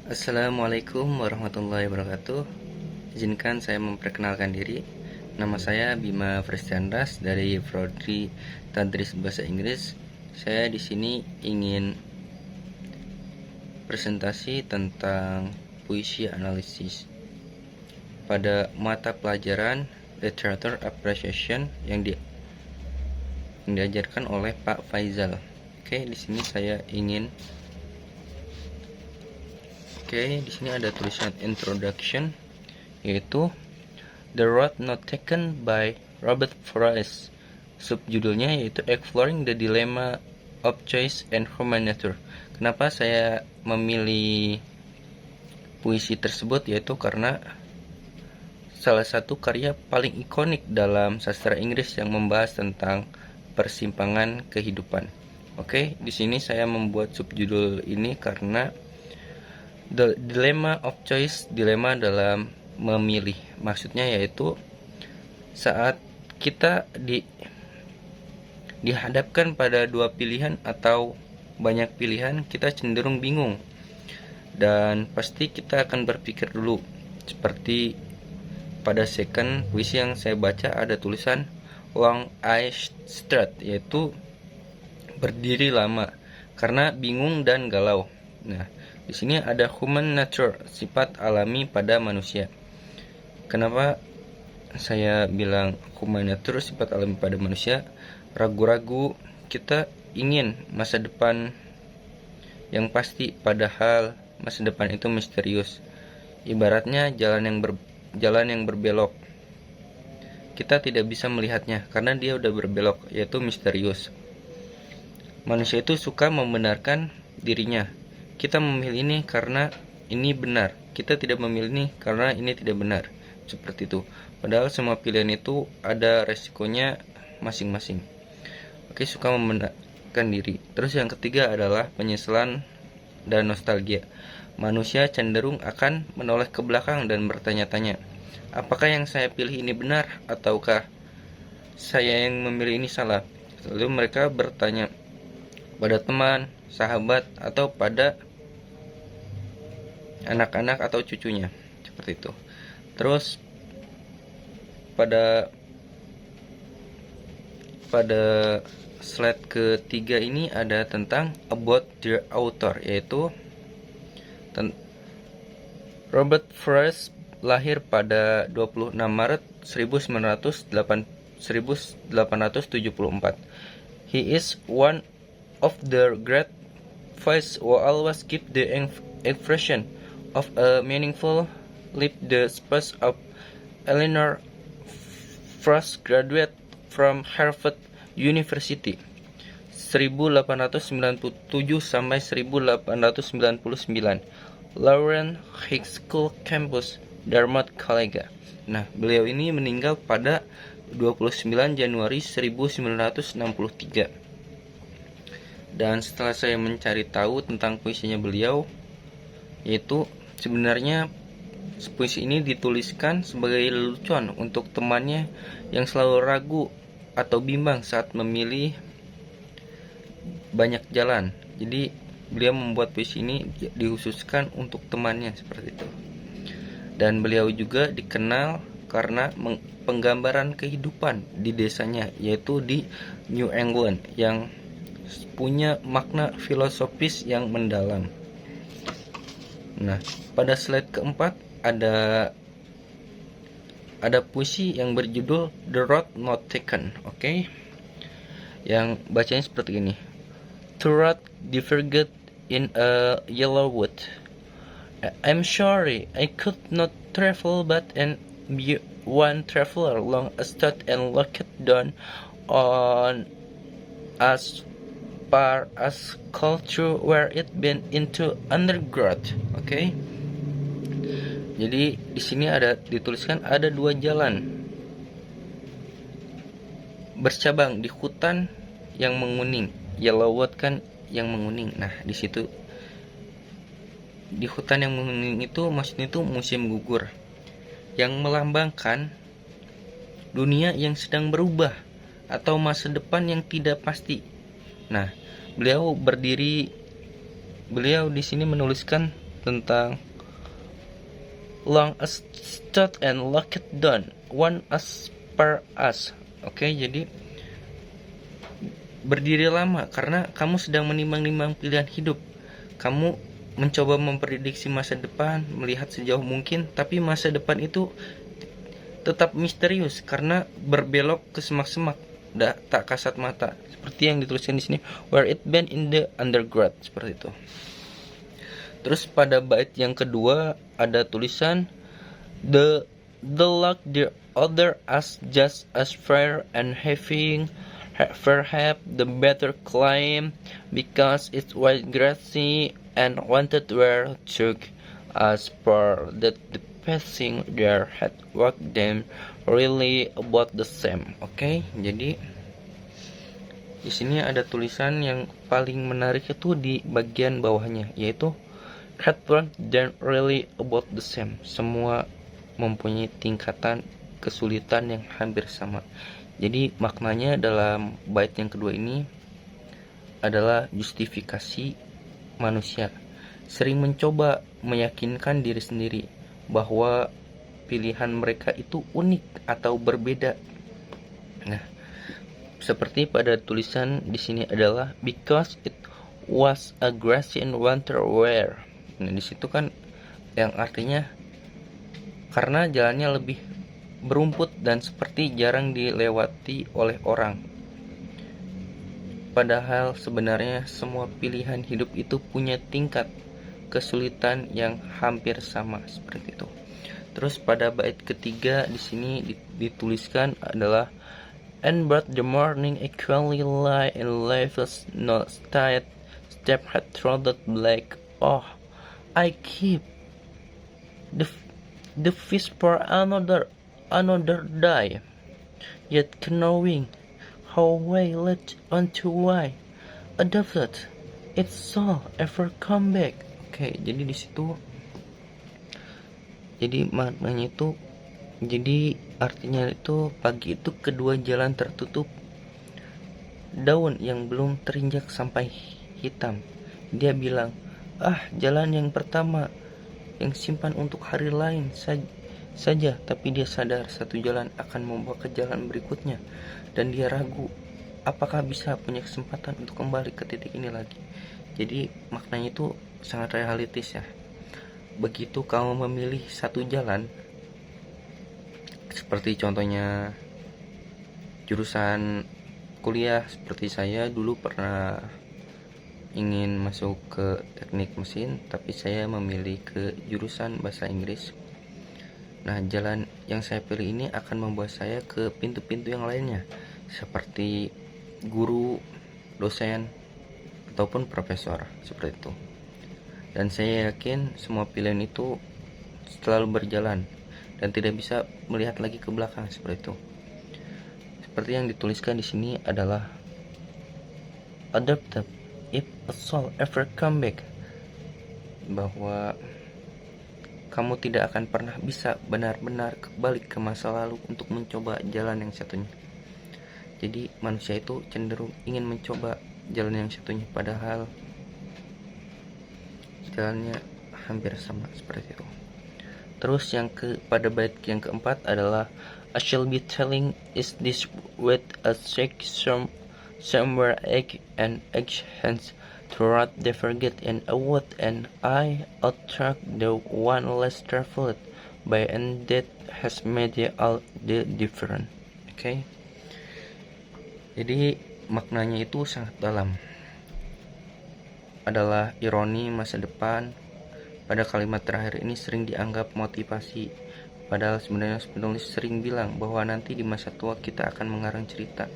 Assalamualaikum warahmatullahi wabarakatuh. Izinkan saya memperkenalkan diri. Nama saya Bima Fristianras dari Prodi Tadris Bahasa Inggris. Saya di sini ingin presentasi tentang puisi analisis pada mata pelajaran Literature Appreciation yang diajarkan oleh Pak Faizal. Di sini saya ingin di sini ada tulisan introduction, yaitu The Road Not Taken by Robert Frost. Subjudulnya yaitu Exploring the Dilemma of Choice and Human Nature. Kenapa saya memilih puisi tersebut? Yaitu karena salah satu karya paling ikonik dalam sastra Inggris yang membahas tentang persimpangan kehidupan. Di sini saya membuat subjudul ini karena The Dilemma of Choice, dilema dalam memilih. Maksudnya yaitu saat kita dihadapkan pada dua pilihan atau banyak pilihan, kita cenderung bingung. Dan pasti kita akan berpikir dulu. Seperti pada second puisi yang saya baca ada tulisan Long I Stretch, yaitu berdiri lama karena bingung dan galau. Nah, di sini ada human nature, sifat alami pada manusia. Kenapa saya bilang human nature, sifat alami pada manusia? Ragu-ragu, kita ingin masa depan yang pasti, padahal masa depan itu misterius. Ibaratnya jalan yang berbelok. Kita tidak bisa melihatnya karena dia udah berbelok, yaitu misterius. Manusia itu suka membenarkan dirinya. Kita memilih ini karena ini benar. Kita tidak memilih ini karena ini tidak benar. Seperti itu. Padahal semua pilihan itu ada resikonya masing-masing. Suka membenarkan diri. Terus yang ketiga adalah penyesalan dan nostalgia. Manusia cenderung akan menoleh ke belakang dan bertanya-tanya, apakah yang saya pilih ini benar ataukah saya yang memilih ini salah? Lalu mereka bertanya pada teman, sahabat, atau pada anak-anak atau cucunya, seperti itu. Terus pada slide ketiga ini ada tentang about the author, yaitu Robert Frost lahir pada 26 Maret 1874. He is one of the great voices who always give the impression of a meaningful life. The spouse of Eleanor Frost graduate from Harvard University 1897 sampai 1899, Lawrence High School Campus, Dartmouth College. Nah, beliau ini meninggal pada 29 Januari 1963. Dan setelah saya mencari tahu tentang puisinya beliau, yaitu sebenarnya puisi ini dituliskan sebagai lelucon untuk temannya yang selalu ragu atau bimbang saat memilih banyak jalan. Jadi beliau membuat puisi ini dikhususkan untuk temannya, seperti itu. Dan beliau juga dikenal karena penggambaran kehidupan di desanya, yaitu di New England, yang punya makna filosofis yang mendalam. Nah, pada slide keempat ada puisi yang berjudul The Road Not Taken. Yang bacanya seperti ini. To road diverged in a yellow wood. I'm sorry I could not travel but and be one traveler long a stud and looked down on as far as culture where it been into undergrowth. Jadi di sini dituliskan ada dua jalan bercabang di hutan yang menguning. Yellowwood kan yang menguning. Nah, di situ di hutan yang menguning itu maksudnya itu musim gugur yang melambangkan dunia yang sedang berubah atau masa depan yang tidak pasti. Nah, beliau di sini menuliskan tentang long as stood and locked down, one as per us. Oke, jadi berdiri lama karena kamu sedang menimbang-nimbang pilihan hidup. Kamu mencoba memprediksi masa depan, melihat sejauh mungkin, tapi masa depan itu tetap misterius karena berbelok ke semak-semak, tak kasat mata. Seperti yang dituliskan di sini, where it been in the undergrad, seperti itu. Terus pada bait yang kedua ada tulisan the luck the other as just as fair and having perhaps the better claim because it was grassy and wanted were took as per that the passing there had worked them really about the same. Oke, jadi di sini ada tulisan yang paling menarik itu di bagian bawahnya, yaitu had worked them really about the same. Semua mempunyai tingkatan kesulitan yang hampir sama. Jadi maknanya dalam bait yang kedua ini adalah justifikasi manusia sering mencoba meyakinkan diri sendiri bahwa pilihan mereka itu unik atau berbeda. Nah, seperti pada tulisan di sini adalah because it was a grassy and winter wear. Nah, di situ kan yang artinya karena jalannya lebih berumput dan seperti jarang dilewati oleh orang. Padahal sebenarnya semua pilihan hidup itu punya tingkat kesulitan yang hampir sama, seperti itu. Terus pada bait ketiga di sini dituliskan adalah and but the morning equally light and life was not step had trodden black. Oh, I keep the fish for another day, yet knowing how way led on to why adopted it shall ever come back. Oke, jadi di situ jadi maknanya itu, jadi artinya itu pagi itu kedua jalan tertutup, daun yang belum terinjak sampai hitam. Dia bilang, jalan yang pertama yang simpan untuk hari lain saja, tapi dia sadar satu jalan akan membawa ke jalan berikutnya, dan dia ragu apakah bisa punya kesempatan untuk kembali ke titik ini lagi. Jadi maknanya itu sangat realistis ya. Begitu kamu memilih satu jalan, seperti contohnya jurusan kuliah, seperti saya dulu pernah ingin masuk ke teknik mesin, tapi saya memilih ke jurusan bahasa Inggris. Nah, jalan yang saya pilih ini akan membawa saya ke pintu-pintu yang lainnya, seperti guru, dosen, ataupun profesor, seperti itu. Dan saya yakin semua pilihan itu selalu berjalan dan tidak bisa melihat lagi ke belakang, seperti itu. Seperti yang dituliskan di sini adalah adaptive if a soul ever come back, bahwa kamu tidak akan pernah bisa benar-benar kembali ke masa lalu untuk mencoba jalan yang satunya. Jadi manusia itu cenderung ingin mencoba jalan yang satunya, padahal jalannya hampir sama, seperti itu. Terus pada bait yang keempat adalah I shall be telling is this with a shake somewhere egg and egg hands to rot they forget and a wood and I attract the one less traveled by and that has made all the different. Okay? Jadi maknanya itu sangat dalam. Adalah ironi masa depan. Pada kalimat terakhir ini sering dianggap motivasi, padahal sebenarnya penulis sering bilang bahwa nanti di masa tua kita akan mengarang cerita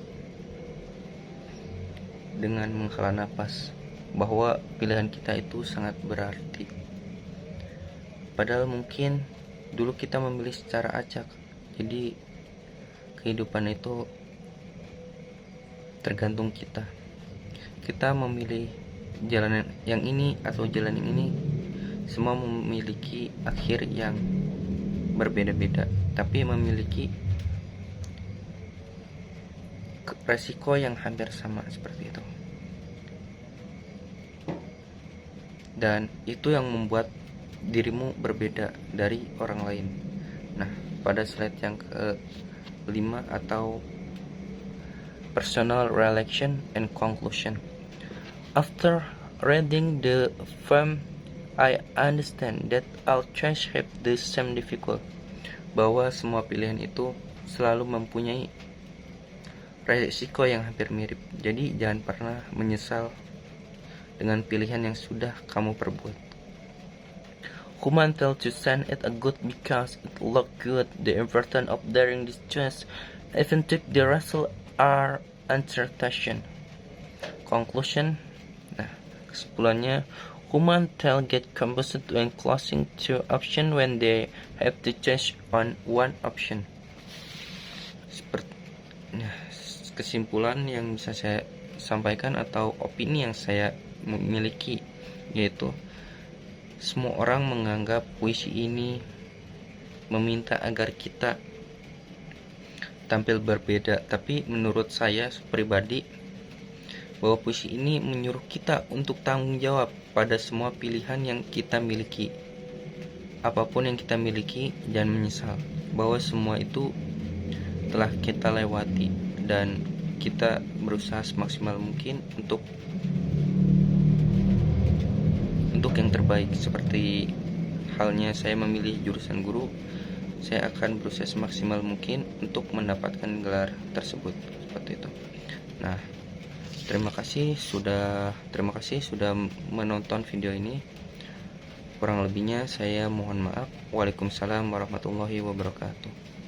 dengan menghela nafas, bahwa pilihan kita itu sangat berarti. Padahal mungkin dulu kita memilih secara acak, jadi kehidupan itu tergantung kita. Kita memilih jalan yang ini atau jalan yang ini, semua memiliki akhir yang berbeda-beda, tapi memiliki resiko yang hampir sama, seperti itu. Dan itu yang membuat dirimu berbeda dari orang lain. Nah, pada slide yang ke-5 atau personal relation and conclusion. After reading the film, I understand that all choices have the same difficult. Bahwa semua pilihan itu selalu mempunyai resiko yang hampir mirip. Jadi jangan pernah menyesal dengan pilihan yang sudah kamu perbuat. Human tell to send it a good because it look good. The importance of daring this choice, even if the result are uncertain. Conclusion. Nah, kesimpulannya, human tell get confused when closing two options when they have to choose on one option. Nah, kesimpulan yang bisa saya sampaikan atau opini yang saya miliki yaitu semua orang menganggap puisi ini meminta agar kita tampil berbeda, tapi menurut saya pribadi bahwa puisi ini menyuruh kita untuk tanggung jawab pada semua pilihan yang kita miliki. Apapun yang kita miliki, jangan menyesal bahwa semua itu telah kita lewati dan kita berusaha semaksimal mungkin untuk yang terbaik. Seperti halnya saya memilih jurusan guru, saya akan berusaha semaksimal mungkin untuk mendapatkan gelar tersebut, seperti itu. Nah, terima kasih sudah menonton video ini. Kurang lebihnya saya mohon maaf. Waalaikumsalam warahmatullahi wabarakatuh.